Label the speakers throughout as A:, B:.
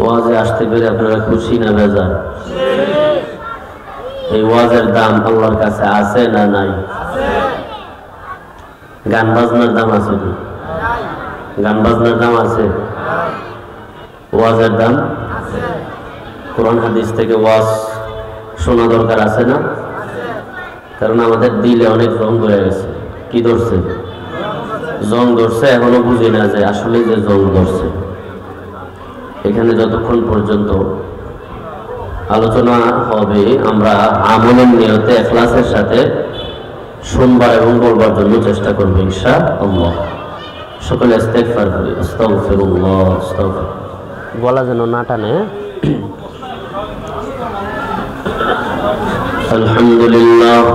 A: ওয়াজে আসতে পেরে আপনারা খুশি না বেজার? এই ওয়াজের দাম আল্লাহর কাছে আছে না নাই? গান বাজনার দাম আছে কি? গান বাজনার দাম আছে? ওয়াজের দাম? কোরআন হাদিস থেকে ওয়াজ শোনা দরকার আছে না? কারণ আমাদের দিলে অনেক জং ধরে গেছে। কি ধরছে? জং ধরছে, এখনো বুঝি না যে আসলে যে জং ধরছে। এখানে যতক্ষণ পর্যন্ত আলোচনা হবে আমরা আমলের নিয়তে ইখলাসের সাথে শুনবার এবং বলবার জন্য চেষ্টা করব ইনশাআল্লাহ। সকলে ইস্তিগফার করি। আস্তাগফিরুল্লাহ, আস্তাগফির। গলা যেন না টানে। আলহামদুলিল্লাহ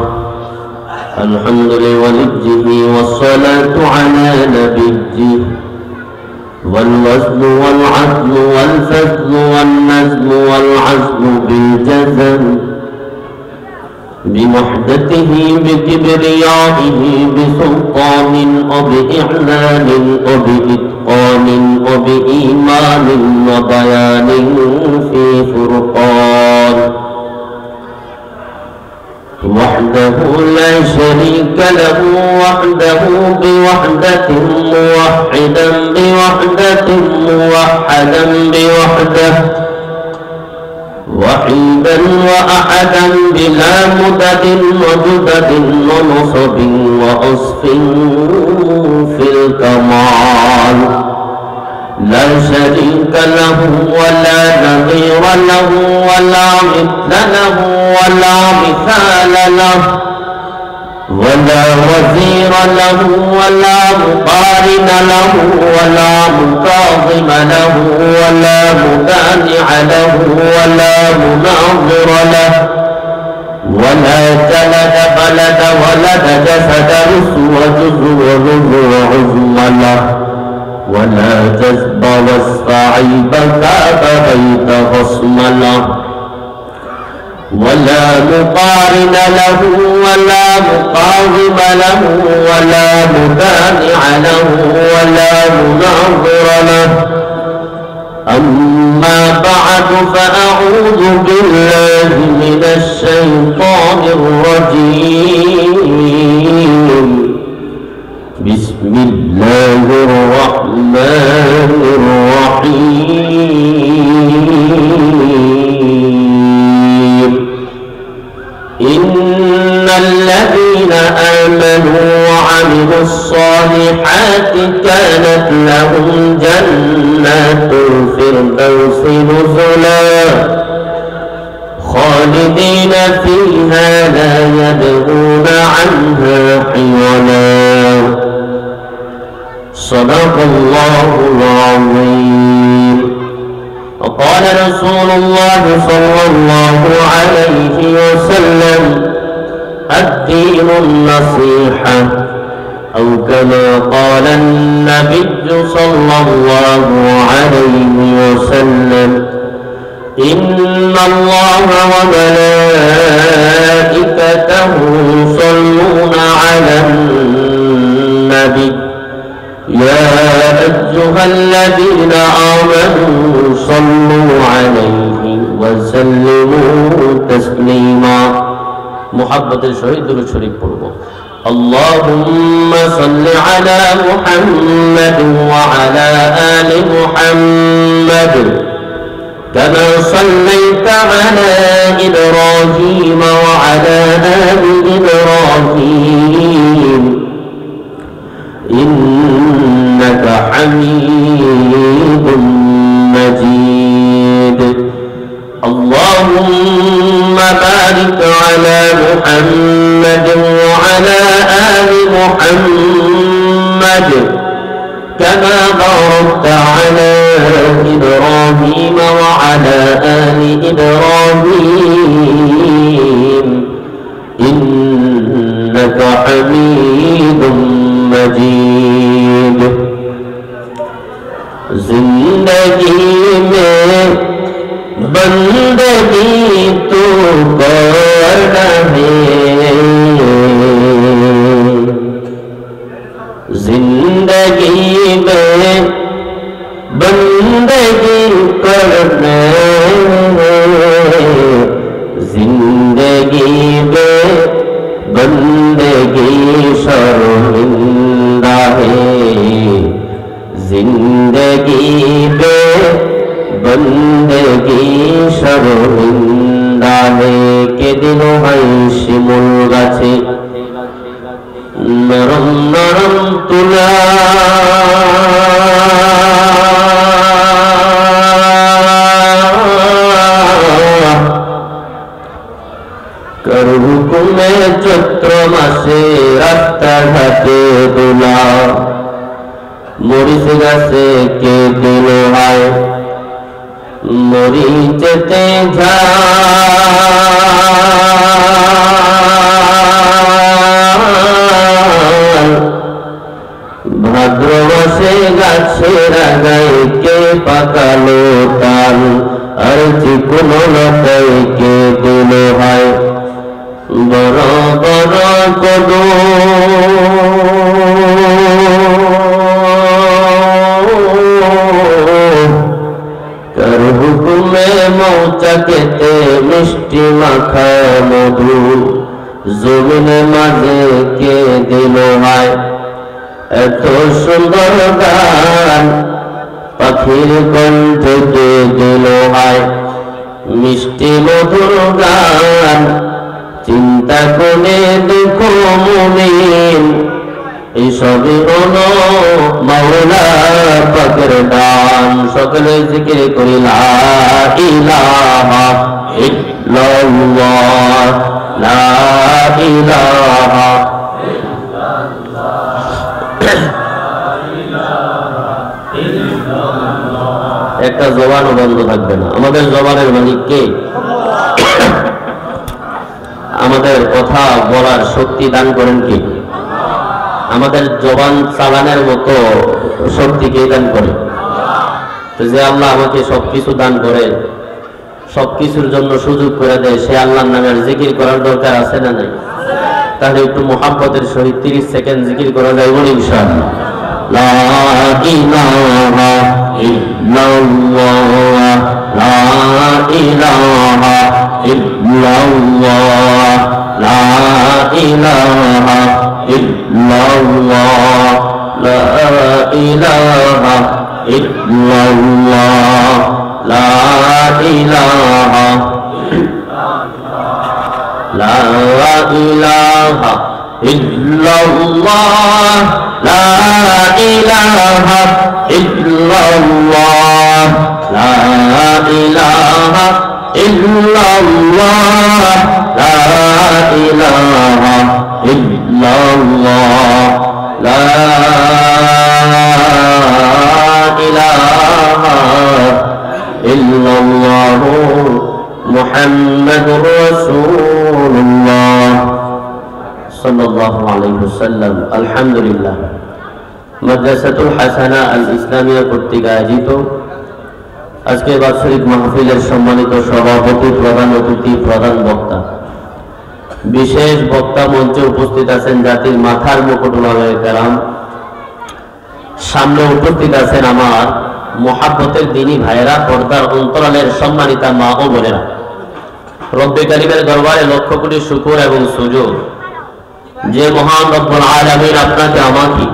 A: আলহামদুলিল্লাহি ওয়াসসালাতু আলা নাবিয়্যিহি والوزن والعدل والفضل والنزل والعزم بالجزم بوحدته بكبريائه بسلطان وبإعلان وبإتقان وبإيمان وبيان في فرقان وحده لا شريك له وحده بوحدة موحدا بوحدة موحدا بوحده وحيدا وأحدا بلا مدد وجدد ونصب وعصف في الكمال لا شريك له ولا نظير له ولا مثل له ولا مثال له ولا وزير له ولا مقارن له ولا مكاظم له ولا مدانع له ولا مناظر له ولا جلد بلد ولد جسد رسو جزو رزو عزم له ولا جذب واستعيب كاب بيت خصم له ولا مقارن له ولا مقاوم له ولا مدانع له ولا مناظر له أما بعد فأعوذ بالله من الشيطان الرجيم بسم الله الرحمن الرحيم إن الذين آمنوا وعملوا الصالحات كانت لهم جنات الفردوس نزلا خالدين فيها لا يبغون عنها حولا صدق الله العظيم. وقال رسول الله صلى الله عليه وسلم الدين النصيحة أو كما قال النبي صلى الله عليه وسلم إن الله وملائكته يصلون على النبي يا أيها الذين آمنوا صلوا عليه وسلموا تسليما. محبة الشهيد الشريف قربه. اللهم صل على محمد وعلى آل محمد كما صليت على إبراهيم وعلى آل إبراهيم إنك حميد مجيد. اللهم بارك على محمد وعلى آل محمد كما باركت على إبراهيم وعلى آل إبراهيم إنك حميد مجيد. जिंदगी में बंदगी तो करना है, जिंदगी में बंदगी करना জিন্দেগি শর্মিন্দা কে দিল ভাই শিমুল গাছে নরম নরম তুলা কার হুকুমে চৈত্র মাসে রাস্তাঘাটে দোলা মরিচ গাছে কে দিল হায় মরিচেতে ঝাল ভাদ্র মাসে গাছের আগায় কে পাকালো তাল আর চিকুন লতায় কে দিল হায় বড় বড় কদম কার হুকুমে মৌচাকেতে মিষ্টি মাখা মধু জমিনে মাঝে কে দিল হায় এত সুন্দর গান পাখির কণ্ঠে কে দিল হায় মিষ্টি মধুর গান চিন্তা করে দেখো মুমিন এই সবই হলো মাওলা পাকের দান সকলে জিকির করি লা ইলাহা ইল্লাল্লাহ লা ইলাহা ইল্লাল্লাহ। একটা জবানও বন্ধ থাকবে না। আমাদের জবানের মালিক কে? আমাদের কথা বলার শক্তি দান করেন কি? আমাদের জবান চালানোর মতো শক্তি কে দান করে? তো যে আল্লাহ আমাকে সবকিছু দান করে, সবকিছুর জন্য সুযোগ করে দেয়, সে আল্লাহর নামের জিকির করার দরকার আছে না নাই? তাহলে একটু মুহাব্বতের সহিত 30 সেকেন্ড জিকির করা যায় বলে ইনশাআল্লাহ। লা ইলাহা ইল্লাল্লাহ লা ইলাহা ইল্লাল্লাহ লা ইলাহা ইল্লাল্লাহ লা ইলাহা ইল্লাল্লাহ লা ইলাহা লা ইলাহা ইল্লাল্লাহ লা ইলাহা ইল্লাল্লাহ লা ইলাহা ইল্লাল্লাহ লা ইলাহা ইল্লাল্লাহ লা ইলাহা ইল্লাল্লাহ মুহাম্মাদুর রাসূলুল্লাহ সাল্লাল্লাহু আলাইহি ওয়াসাল্লাম। আলহামদুলিল্লাহ, মাদ্রাসাতুল হাসানা আল ইসলামিয়া কর্তৃক আয়োজিত আজকে বাৎসরিক মাহফিলের সম্মানিত সভাপতি, প্রধান অতিথি, প্রধান বক্তা, বিশেষ বক্তা মঞ্চে উপস্থিত আছেন জাতির মাথার মুকুট উলামায়ে কেরাম, সামনে উপস্থিত আছেন আমার মুহাব্বতের দিনী ভাইয়েরা, পর্দার অন্তরালের সম্মানিতা মা ও বোনেরা। রব্বে কারীমের দরবারে লক্ষ কোটি শুকর এবং সুজুদ যে মহান রব্বুল আলামিন আপনাকে আমাকে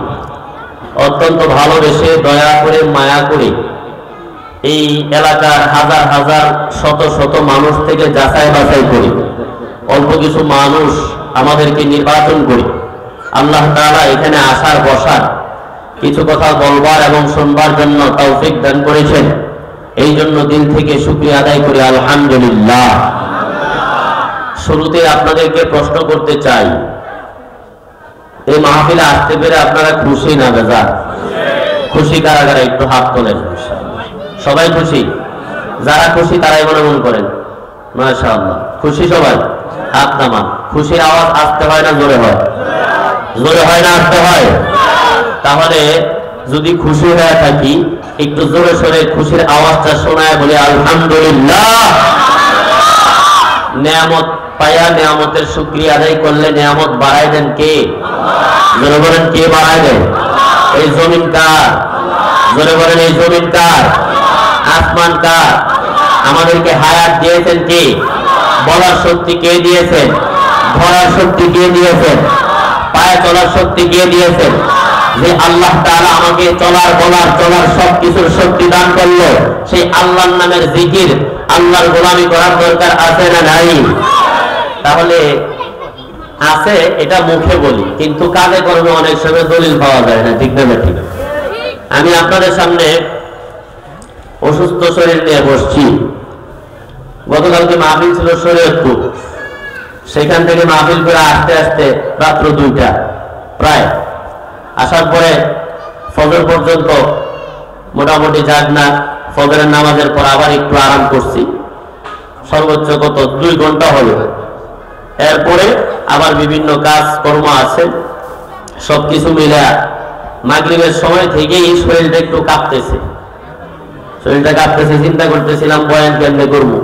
A: অত্যন্ত ভালোবেসে, দয়া করে, মায়া করে এই এলাকার হাজার হাজার শত শত মানুষ থেকে যাচাই বাছাই করে অল্প কিছু মানুষ আমাদেরকে নির্বাচন করে আল্লাহ তাআলা এখানে আসার বসার, কিছু কথা বলবার এবং শুনবার জন্য তৌফিক দান করেছেন। এই জন্য দিল থেকে শুকরিয়া আদায় করি আলহামদুলিল্লাহ। শুরুতে আপনাদেরকে প্রশ্ন করতে চাই, এই মাহফিলে আসতে পেরে আপনারা খুশি না বেজার? খুশি কারা কারা একটু হাত তোলেন। সবাই খুশি? যারা খুশি তারাই মনে মনে করেন মাশাআল্লাহ। খুশি সবাই? হাত নামান। খুশির আওয়াজ আসতে হয় না জোরে হয়? জোরে হয় না আসতে হয়? তাহলে যদি খুশি হয়ে থাকি একটু জোরে সোরে খুশির আওয়াজটা শোনায় বলে আলহামদুলিল্লাহ। নিয়ামত পায়া নিয়ামতের শুকরিয়া আদায় করলে নিয়ামত বাড়ায় দেন কে? জোরে বলেন, কে বাড়ায় দেন? এই জমিন কার? জোরে বলেন, এই জমিন কার? আসমান কার? আমাদেরকে হায়াত দিয়েছেন কে? বলার শক্তি কে দিয়েছেন? ধরার শক্তি কে দিয়েছেন? পায়ে চলার শক্তি কে দিয়েছেন? যে আল্লাহ তাআলা আমাকে চলার বলার চলার সবকিছুর শক্তি দান করলো, সেই আল্লাহর নামের জিকির, আল্লাহর গোলামি করার দরকার আছে না নাই? তাহলে আছে, এটা মুখে বলি, কিন্তু কাজে কর্মে অনেক সময় দলিল পাওয়া যায় না, ঠিক না ঠিক? আমি আপনাদের সামনে অসুস্থ শরীর নিয়ে বসছি। গতকালকে মাহফিল ছিল শরীয়তপুর, সেখান থেকে মাহফিল করে আসতে আসতে রাত্র 2টা প্রায়। আসার পরে ফজর পর্যন্ত মোটামুটি জাগনা, ফজরের নামাজের পর আবার একটু আরাম করছি, সর্বোচ্চ কত 2 ঘন্টা হবে। এরপরে আবার বিভিন্ন কাজ কর্ম আছে, সবকিছু মিলে মাগরিবের সময় থেকেই শরীরটা একটু কাঁপতেছে। চিন্তা করতেছিলাম বয়ান কেমনে করবো।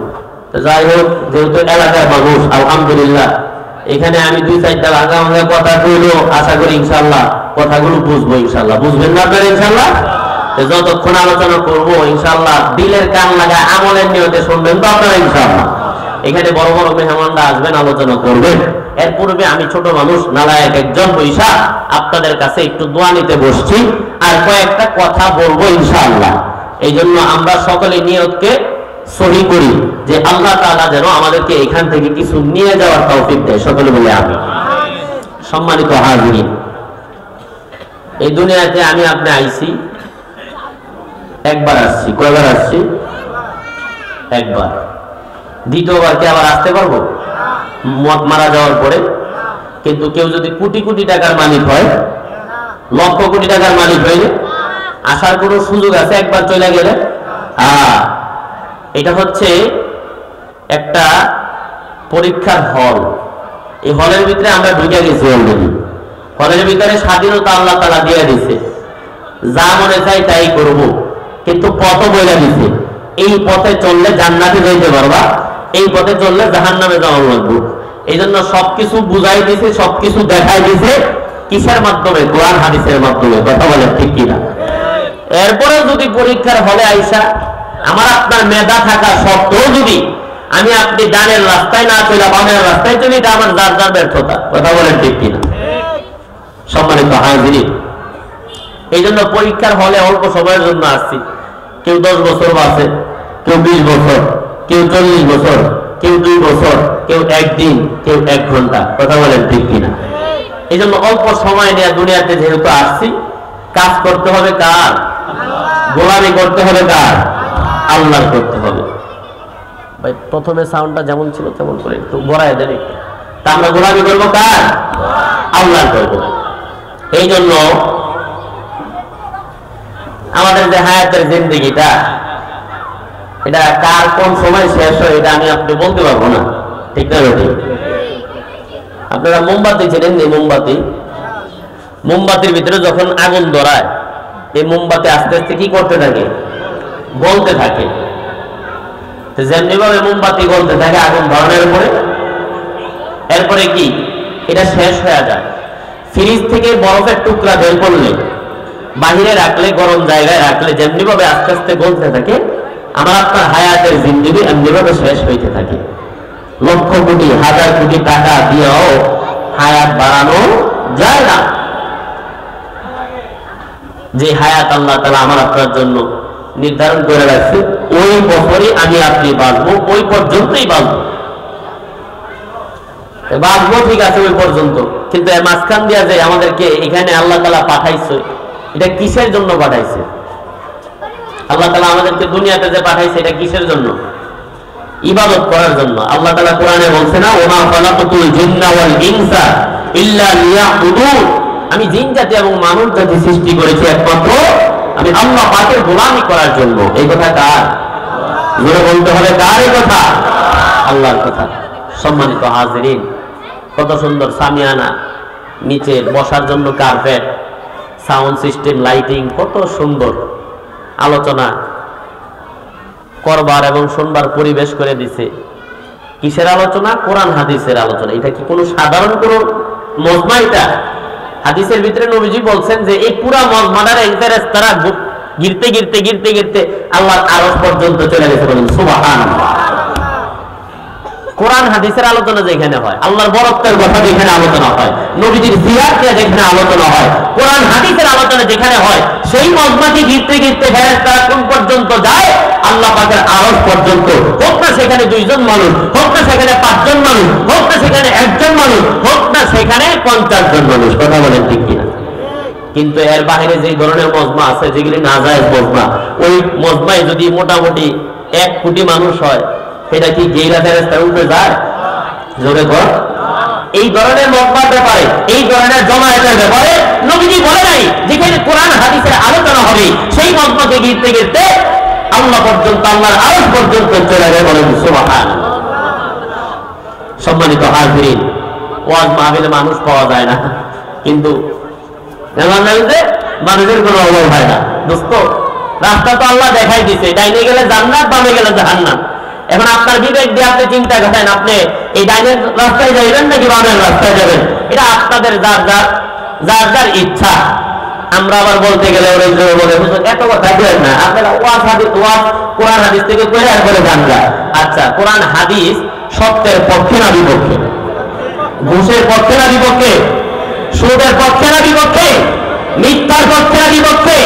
A: যাই হোক, যেহেতু এলাকার মানুষ আলহামদুলিল্লাহ, এখানে আমি 2-4টা ভাঙা ভাঙা কথা কইলেও আশা করি ইনশাল্লাহ কথাগুলো বুঝবো। ইনশাল্লাহ বুঝবেন না আপনারা? ইনশাল্লাহ যতক্ষণ আলোচনা করবো ইনশাল্লাহ দিলের কান লাগা আমলের নিয়তে শুনবেন তো আপনারা ইনশাল্লাহ। এখানে বড় বড় মেহমানরা আসবেন, আলোচনা করবেন। এর পূর্বে আমি ছোট মানুষ নালায়েক একজন পয়সা আপনাদের কাছে একটু দোয়া নিতে বসছি, আর কয়েকটা কথা বলবো ইনশাআল্লাহ। এই জন্য আমরা সকলে নিয়তকে সহি করি যে আল্লাহ তাআলা যেন আমাদেরকে এখান থেকে কিছু নিয়ে যাওয়ার তৌফিক দেয়। সকলে বলে আমিন। সম্মানিত হাজিরিন, এই দুনিয়াতে আমি আপনি আইছি, একবার আসছি। কয়বার আসছি? একবার। দ্বিতীয়বার কি আবার আসতে পারবো? মারা যাওয়ার পরে। কিন্তু কেউ যদি কোটি কোটি টাকার মালিক হয়, লক্ষ কোটি টাকার মালিক হইলে আসার কোনো সুযোগ আছে একবার চলে গেলে? এটা হচ্ছে একটা পরীক্ষার হল। এই হলের ভিতরে আমরা ঢুকে গেছি অলরেডি। হলের ভিতরে স্বাধীনতা আল্লাহ তাআলা দিয়ে দিছে, যা মনে চাই তাই করব, কিন্তু পথ বলে দিছে। এই পথে চললে জান্নাতে যাইতে পারবা, এই পথে চললে জাহান্নামে যাওয়া লাগবে। এই জন্য সবকিছু বুঝাই দিছে, সবকিছু দেখাই দিছে। কিসের মাধ্যমে? কোরআন হাদিসের মাধ্যমে। কথা বলে ঠিক কিনা? এরপরে যদি পরীক্ষার হলে আইসা আমার আপনার মেধা থাকা সত্ত্বেও যদি আমি আপনি ডানের রাস্তায় না চলে বামের রাস্তায় চলি, এটা আমার যার যার ব্যর্থতা। কথা বলেন ঠিক কিনা? সম্মানিত হাজিরিন, এই জন্য পরীক্ষার হলে অল্প সময়ের জন্য আসছি। কেউ 10 বছর বাঁচে, কেউ 20 বছর, কেউ 40 বছর, কেউ 2 বছর, কেউ 1 দিন, কেউ 1 ঘন্টা। কথা বলেন ঠিক কিনা? এই জন্য অল্প সময় নিয়ে দুনিয়াতে যেহেতু আসছি, কাজ করতে হবে কার? গোলামি করতে হবে কার? আল্লাহর করতে হবে। ভাই প্রথমে সাউন্ডটা যেমন ছিল তেমন করে একটু বড়ায় দেন একটু। তা আমরা গোলামি করবো কার? আল্লাহর করবো। এই জন্য আমাদের যে হায়াতের জিন্দেগিটা, এটা কার কোন সময় শেষ হয় এটা আমি আপনি বলতে পারবো না, ঠিক না? আপনারা মোমবাতি ছিলেন, মোমবাতির ভিতরে যখন আগুন ধরায়, এই মোমবাতি আস্তে আস্তে কি করতে থাকে? গলতে থাকে। যেমনি ভাবে মোমবাতি গলতে থাকে আগুন ধরানোর পরে, এরপরে কি এটা শেষ হয়ে যায়। ফ্রিজ থেকে বরফের টুকরা বের করলে, বাহিরে রাখলে, গরম জায়গায় রাখলে যেমনি ভাবে আস্তে আস্তে গলতে থাকে, আমার আপনার হায়াতের জিন্দেগি এমনি ভাবে শেষ হইতে থাকে। লক্ষ কোটি হাজার কোটি টাকা দিয়েও হায়াত বাড়ানো যায় না। যে হায়াত আল্লাহ তাআলা আমার আপনার জন্য নির্ধারণ করে রাখছে, ওই বছরই আমি আপনি বাঁচবো, ওই পর্যন্তই বাঁচবো। ঠিক আছে ওই পর্যন্ত, কিন্তু এর মাঝখান দিয়া যে আমাদেরকে এখানে আল্লাহ তাআলা পাঠাইছে, এটা কিসের জন্য পাঠাইছে? আল্লাহ তাআলা আমাদেরকে দুনিয়াতে যে পাঠাইছে এটা কিসের জন্য? ইবাদত করার জন্য। আল্লাহ তাআলা কোরআনে বলছে না, ওমা খালাকাতুল জিন্না ওয়াল ইনসা ইল্লা লিয়াবুদুন, আমি জিন জাতি এবং মানব জাতি সৃষ্টি করেছি একমাত্র আমি আল্লাহ পাকের গোলামি করার জন্য। এই কথা কার? জোরে বলতে হবে কার এই কথা? আল্লাহর কথা। সম্মানিত হাজিরিন, কত সুন্দর সামিয়ানা, নিচে বসার জন্য কার্পেট, সাউন্ড সিস্টেম, লাইটিং, কত সুন্দর আলোচনা করবার এবং শুনবার পরিবেশ করে দিছে। কিসের আলোচনা? কোরআন হাদিসের আলোচনা। এটা কি কোনো সাধারণ কোনো মজমা? এটা হাদিসের ভিতরে নবীজি বলছেন যে এই পুরা মজমাটার ইন্টারেস্ট তারা গিরতে গিরতে গিরতে গিরতে আল্লাহর আরশ পর্যন্ত চলে গেছে। বলেন সুবহানাল্লাহ। কোরআন হাদিসের আলোচনা যেখানে হয়, আল্লাহর বরত্বের কথা যেখানে আলোচনা হয়, নবীজির জিয়ারত যেখানে আলোচনা হয়, কোরআন হাদিসের আলোচনা যেখানে হয়, সেই মজমাকে ঘিরতে ঘিরতে ফেরেশতারা কোন পর্যন্ত যায়? আল্লাহ পাকের আরশ পর্যন্ত। হোক না সেখানে 2 জন মানুষ, হোক না সেখানে 5 জন মানুষ, হোক না সেখানে 1 জন মানুষ, হোক না সেখানে 50 জন মানুষ। কথা বলেন ঠিক কিনা? কিন্তু এর বাইরে যে ধরনের মজমা আছে যেগুলি নাজায়েজ মজমা, ওই মজমায় যদি মোটামুটি 1 কোটি মানুষ হয়, সেটা কি গেইলা ফেরেশতার উপরে যায়? জোরে কর। এই ধরনের মজমার ব্যাপারে, এই ধরনের জমায়েতের ব্যাপারে নবীজি বলে নাই যেখানে কোরআন হাদিসের আলোচনা হবে সেই মজমাকে ঘিরতে ঘিরতে আল্লাহ পর্যন্ত, আল্লাহর আরশ পর্যন্ত চলে যায়। বলেন সুবহানাল্লাহ। সম্মানিত হাজিরিন, ওয়াজ মাহফিলে মানুষ পাওয়া যায় না, কিন্তু মানুষের কোনো অভাব হয় না। দোস্ত, রাস্তা তো আল্লাহ দেখাই দিছে, ডাইনে গেলে জান্নাত, বামে গেলে জাহান্নাম। এখন আপনার বিবেক দিয়ে আপনি চিন্তা করেন, আপনি এই ডাইনের রাস্তায় যাবেন নাকি বামের রাস্তায় যাবেন? এটা আপনাদের যার যার ইচ্ছা। আমরা আবার বলতে গেলে এত কথা বলেন না, আপনারা ওয়াজ হাদিস, ওয়াজ কোরআন হাদিস থেকে করে একবারে জানলা। আচ্ছা, কোরআন হাদিস সত্যের পক্ষে না বিপক্ষে? ঘুষের পক্ষে না বিপক্ষে? সুদের পক্ষে না বিপক্ষে? মিথ্যার পক্ষে না বিপক্ষে?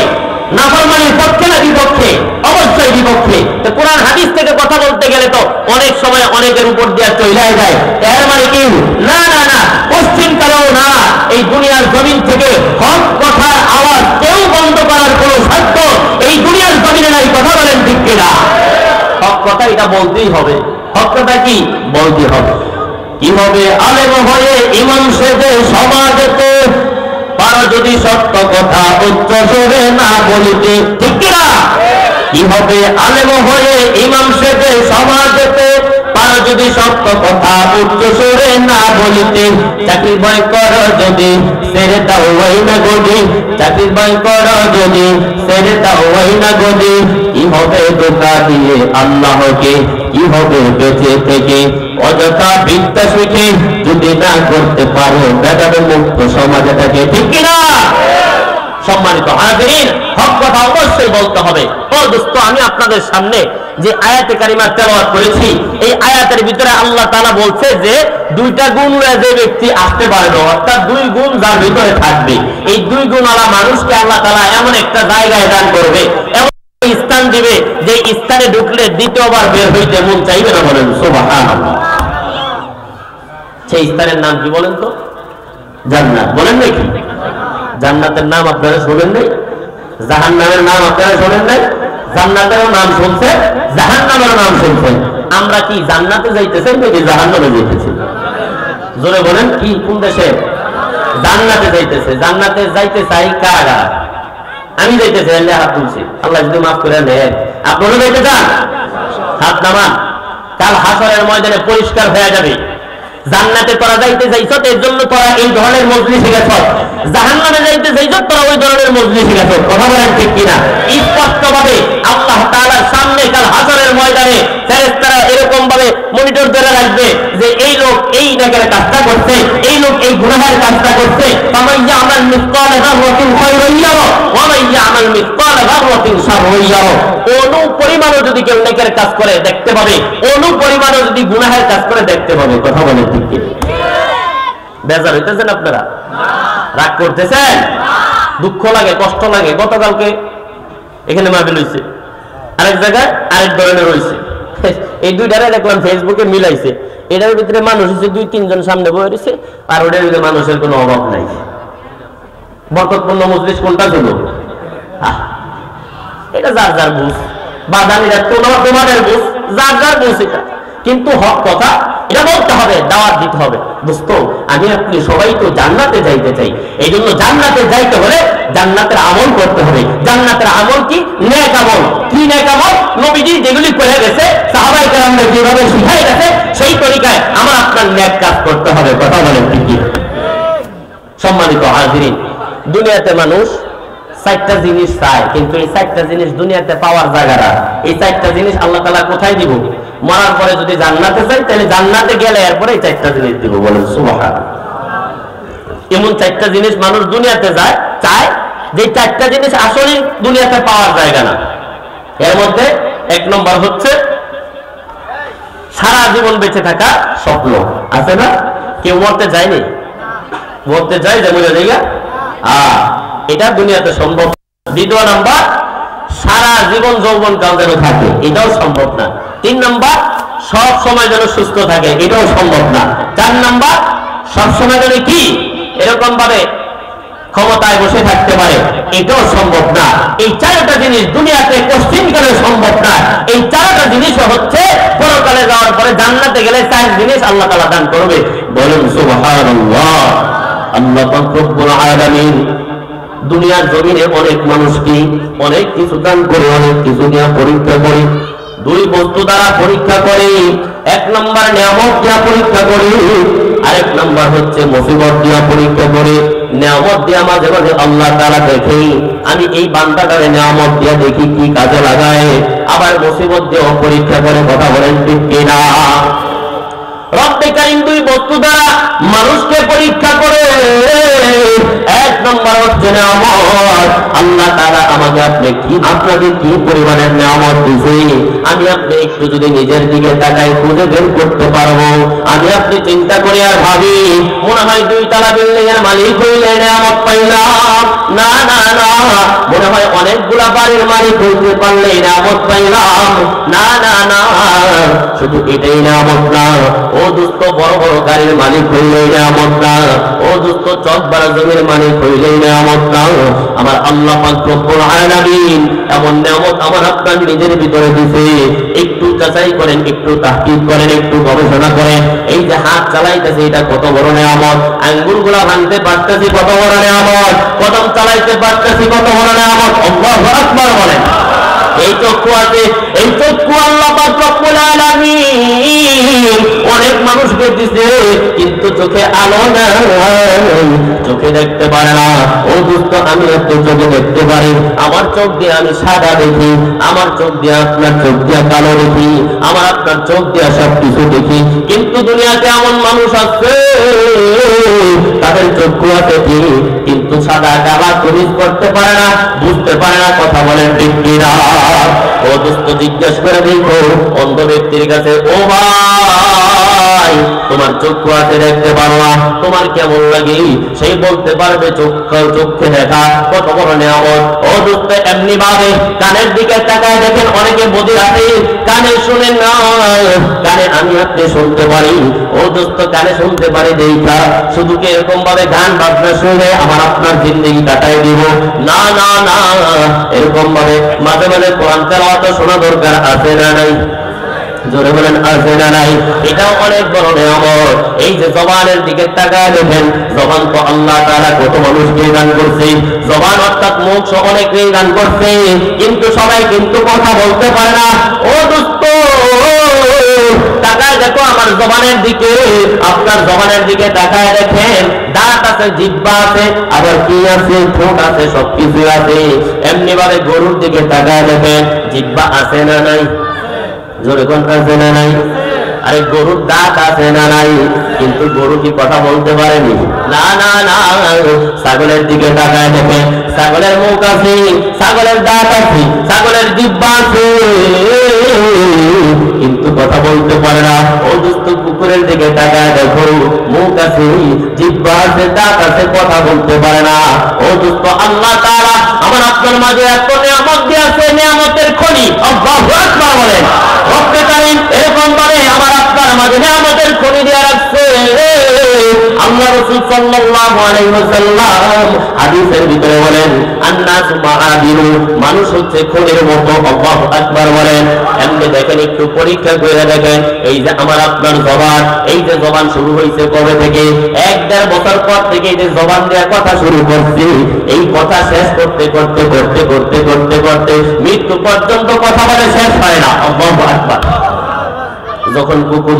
A: নাফরমানির পক্ষে না বিপক্ষে? অবশ্যই বিপক্ষে। তো কোরআন হাদিস থেকে কথা বলতে গেলে তো অনেক সময় অনেকের উপর দিয়ে চলে যায়। এর মানে কি? না না না, পশ্চিম কালেও না, এই দুনিয়ার জমিন থেকে হক কথার আওয়াজ কেউ বন্ধ করার কোনো সাধ্য এই দুনিয়ার জমিনে নাই। কথা বলেন ঠিক কিনা? হক কথা এটা বলতেই হবে। হক কথা কি? বলতে হবে। কি হবে? আলেম হয়ে ইমাম সেজে সমাজেতে পারো যদি সত্য কথা উচ্চ স্বরে না বলিতে। ঠিক কিনা? কি হবে? আলেম হয়ে ইমাম সেজে সমাজেতে পারো যদি সত্য কথা উচ্চ স্বরে না বলিতে। চাকরি ভয় করো যদি ছেড়ে দাও ওই না গদি, চাকরি ভয় করো যদি ছেড়ে দাও ওই না গদি। কি হবে ধোঁকা দিয়ে আল্লাহকে? কি হবে বেঁচে থেকে অযথা বিদ্যা শিখে যদি না করতে পারো বেদাবে মুক্ত সমাজে থাকে? ঠিক কিনা? সম্মানিত হাজিরিন, হক কথা অবশ্যই বলতে হবে। ও দোস্ত, আমি আপনাদের সামনে যে আয়াতে কারিমা তেলাওয়াত করেছি, এই আয়াতের ভিতরে আল্লাহ তাআলা বলছে যে 2টা গুণ যে ব্যক্তি আসতে পারবে, অর্থাৎ 2 গুণ যার ভিতরে থাকবে, এই 2 গুণওয়ালা মানুষকে আল্লাহ তাআলা এমন একটা জায়গায় দান করবে, এমন স্থান দিবে যে স্থানে ঢুকলে দ্বিতীয়বার বের হইতে মন চাইবে না। বলেন সুবহানাল্লাহ। সেই স্থানের নাম কি বলেন তো? জান্নাত। বলেন নাকি? জান্নাতের নাম আপনারা শোনেন নাই? জাহান্নামের নাম আপনারা শোনেন নাই? জান্নাতেরও নাম শুনছেন, জাহান্নামের নাম শুনছেন। আমরা কি জান্নাতে যাইতেছেন নাকি জাহান্নামে যাইতেছি? জোরে বলেন, কি কোন দেশে? জান্নাতে যাইতেছে। জান্নাতে যাইতে চাই কারা? আমি যাইতে চাই, হাত তুলছি, আল্লাহ যদি মাফ করে নেন। আপনারা যাইতে চান? হাত নামান। কাল হাসরের ময়দানে পরিষ্কার হয়ে যাবে। জান্নাতে তোরা যাইতে চাইছ, এর জন্য তোরা এই ধরনের মজলিসে গেছ। জাহান্নামে যাইতে চাইছ, তোরা ওই ধরনের মজলিসে গেছ। কথা বলেন ঠিক কিনা? স্পষ্টভাবে আল্লাহ তাআলার সামনে কাল হাসরের ময়দানে ফেরেশতারা এরকম ভাবে মনিটর করে রাখবে যে এই লোক এই নেকের কাজটা করছে, এই লোক এই গুনাহের কাজটা করছে। ফামাইয়া আমাল মিসকাল যাররাতিন খায়রান ইয়ারা ওয়া মাইয়া আমাল মিসকাল যাররাতিন শাররান ইয়ারা। অনু পরিমাণও যদি কেউ নেকের কাজ করে দেখতে পাবে, অনু পরিমাণও যদি গুনাহের কাজ করে দেখতে পাবে। কথা বলেন ঠিক কি? বেজার হইতেছেন আপনারা? রাগ করতেছেন? দুঃখ লাগে, কষ্ট লাগে। গতকালকে এখানে মাহফিল হইছে, আরেক জায়গায় আরেক ধরনের হইছে। এই দুইটারে দেখলাম ফেসবুকে মিলাইছে। এটার ভিতরে মানুষ হচ্ছে 2-3 জন সামনে বসে রয়েছে, আর ওটার ভিতরে মানুষের কোনো অভাব নাই। বরকতপূর্ণ মজলিস কোনটা ছিল? এটা যার যার বুঝ, বাদানিরা তোমাদের বুঝ, যার যার বুঝ। এটা কিন্তু হক কথা, এটা বলতে হবে, দাওয়াত দিতে হবে। দোস্ত, আমি আপনি সবাই তো জান্নাতে যাইতে চাই। এই জন্য জান্নাতে যাইতে হলে জান্নাতের আমল করতে হবে। জান্নাতের আমল কি? নেক আমল। কি নেক আমল? নবীজি যেগুলি করে গেছে, সাহাবায়ে কেরামদের যেভাবে শিখাই গেছে, সেই তরিকায় আমার আপনার নেক কাজ করতে হবে। কথা বলেন ঠিক কি? সম্মানিত হাজিরিন, দুনিয়াতে মানুষ 4টা জিনিস চায়, কিন্তু এই 4টা জিনিস দুনিয়াতে পাওয়ার জায়গাটা, এই 4টা জিনিস আল্লাহ তাআলা কোথায় দিব? মরার পরে যদি জান্নাতে চাই, তাহলে জান্নাতে গেলে এরপরে এই 4টা জিনিস দিব। বলেন সুবহানাল্লাহ। এমন 4টা জিনিস মানুষ দুনিয়াতে চায়, যে 4টা জিনিস আসলে দুনিয়াতে পাওয়ার জায়গা না। এর মধ্যে 1 নম্বর হচ্ছে সারা জীবন বেঁচে থাকা স্বপ্ন আছে না? কেউ মরতে যায়নি, মরতে যায় যে মরে জায়গা, এটা দুনিয়াতে সম্ভব। দ্বিতীয় নাম্বার, সারা জীবন যৌবন কাল যেন থাকে, এটাও সম্ভব না। 3 নাম্বার, সব সময় যেন সুস্থ থাকে, এটাও সম্ভব না। 4 নাম্বার, সব সময় যেন কি এরকম ভাবে ক্ষমতায় বসে থাকতে পারে, এটাও সম্ভব না। এই 4টা জিনিস দুনিয়াতে কোশ্চিনকালে সম্ভব না। এই 4টা জিনিস হচ্ছে পরকালে যাওয়ার পরে জান্নাতে গেলে 4 জিনিস আল্লাহ তাআলা দান করবে। বলেন সুবহানাল্লাহ। আল্লাহ পাক রব্বুল আলামিন দুনিয়ার জমিনে অনেক মানুষকে অনেক কিছু দান করে, অনেক কিছু নিয়ে পরীক্ষা করে। 2 বস্তু দ্বারা পরীক্ষা করে। 1 নম্বর নিয়ামত দিয়া পরীক্ষা করে, আরেক নম্বর হচ্ছে মুসিবত দিয়া পরীক্ষা করে। নিয়ামত দিয়া মাঝে মাঝে আল্লাহ তাআলা দেখে আমি এই বান্দাটারে নিয়ামত দিয়া দেখি কি কাজে লাগায়, আবার মুসিবত দিয়েও পরীক্ষা করে। কথা বলেন ঠিক কিনা? রব্বে কারীম 2 বস্তু দ্বারা মানুষকে পরীক্ষা করে। 1 নম্বর হচ্ছে নিয়ামত। আল্লাহ তাআলা আমাকে আপনাকে কি পরিমাণের নিয়ামত দিয়েছে, আমি আপনি একটু যদি নিজের দিকে তাকাই খুঁজে বের করতে পারবো। আমি আপনি চিন্তা করি আর ভাবি মনে হয় 2 তলা বিল্ডিং এর মালিক হইলে নিয়ামত পাইলাম, না না না, মনে হয় অনেকগুলা বাড়ির মালিক হইতে পারলে নিয়ামত পাইলাম, না না না, শুধু এটাই নিয়ামত না। ও দোস্ত, বড় বড় গাড়ির মালিক হইলেই নিয়ামত না। ও দোস্ত, চকবাড়া জমির মালিক হইলেই নিয়ামত না। আমার আল্লাহ পাক রব্বুল আলামিন এমন নিয়ামত আমার আপনার নিজের ভিতরে দিয়েছে। একটু যাচাই করেন, একটু তাহকিক করেন, একটু গবেষণা করেন। এই যে হাত চালাইতেছে, এটা কত বড় নিয়ামত। আঙ্গুলগুলা ভাঙতে পারতেছি, কত বড় নিয়ামত। কদম চালাইতে পারতেছি, কত বড় নিয়ামত। আল্লাহু আকবার বলেন। এই চক্ষু আছে, এই চক্ষু আল্লাহ পাক রব্বুল আলামিন অনেক মানুষকে দিছে, কিন্তু চোখে আলো নাই, চোখে দেখতে পারে না। ও দোস্ত, আমি একটু চোখে দেখতে পারি, আমার চোখ দিয়ে আমি সাদা দেখি, আমার চোখ দিয়ে আপনার চোখ দিয়ে কালো দেখি, আমার আপনার চোখ দিয়ে সব কিছু দেখি। কিন্তু দুনিয়াতে এমন মানুষ আছে তাদের চক্ষু আছে ঠিক, কিন্তু সাদা কালা তমিজ করতে পারে না, বুঝতে পারে না। কথা বলেন ঠিক কিনা? ও দোস্ত, জিজ্ঞেস করে দেখো অন্ধ ব্যক্তির কাছে, ও ভাই তোমার চক্ষু আছে দেখতে পারো না, তোমার কেমন লাগে? সেই বলতে পারবে চোখে দেখা কত বড় নিয়ামত। ও দোস্ত, এমনি ভাবে কানের দিকে তাকায় দেখেন, অনেকে বধির আছে, কানে শুনেন না, কানে আমি আপনি শুনতে পারি। ও দোস্ত, কানে শুনতে পারি দেখা শুধু কি এরকম ভাবে গান বাজনা শুনে আমার আপনার জিন্দেগি কাটাই দিব? না না না, এরকম ভাবে মাঝে মাঝে কোরআন তেলাওয়াত শোনা দরকার আছে না নাই? জোরে বলেন আছে না নাই? এটাও অনেক বড় নিয়ামত। এই যে জবানের দিকে তাকায় দেখেন, জবান তো আল্লাহ তাআলা কত মানুষকে দান করছে। জবান অর্থাৎ মুখ সহ অনেকেই দান করছে, কিন্তু সবাই কিন্তু কথা বলতে পারে না। ও দোস্ত, তাকায় দেখো আমার জবানের দিকে, আপনার জবানের দিকে তাকায় দেখেন, দাঁত আছে, জিহ্বা আছে, আবার কি আছে, ঠোঁট আছে, সবকিছু আছে। এমনি ভাবে গরুর দিকে তাকায় দেখেন, জিহ্বা আছে না নাই? জোরে কোন আছে না নাই? আরে গরুর দাঁত আছে না নাই? কিন্তু গরু কি কথা বলতে পারেনি? না না না। ছাগলের দিকে তাকায় দেখেন, ছাগলের মুখ আছে, ছাগলের দাঁত আছে, ছাগলের জিহ্বা আছে, কিন্তু কথা বলতে পারে না। ও দোস্ত, কুকুরের দিকে তাকায় দেখো, মুখ আছে, জিহ্বা আছে, দাঁত আছে, কথা বলতে পারে না। ও দোস্ত, আল্লাহ তাআলা আমার আপনার মাঝে এত নিয়ামত দিয়েছে, নিয়ামতের খনি। আল্লাহু আকবার বলেন। রব্বে কারীম এরকম ভাবে আমার আপনার মাঝে নিয়ামতের খনি দিয়ে রাখছে। আল্লাহ রাসূল সাল্লাল্লাহু আলাইহি ওয়াসাল্লাম হাদিসের ভিতরে বলেন, আন্নাসু মাআদিনু, মানুষ হচ্ছে খনির মতো। আল্লাহু আকবার বলেন। এমনি দেখেন, একটু পরীক্ষা করে দেখেন, এই যে আমার আপনার জবান, এই যে জবান শুরু হয়েছে কবে থেকে? 1-1.5 বছর পর থেকে এই যে জবান দেওয়া কথা শুরু করছি, এই কথা শেষ করতে করতে করতে করতে করতে করতে মৃত্যু পর্যন্ত কথা বলে শেষ হয় না। আল্লাহু আকবার। যখন কুকুর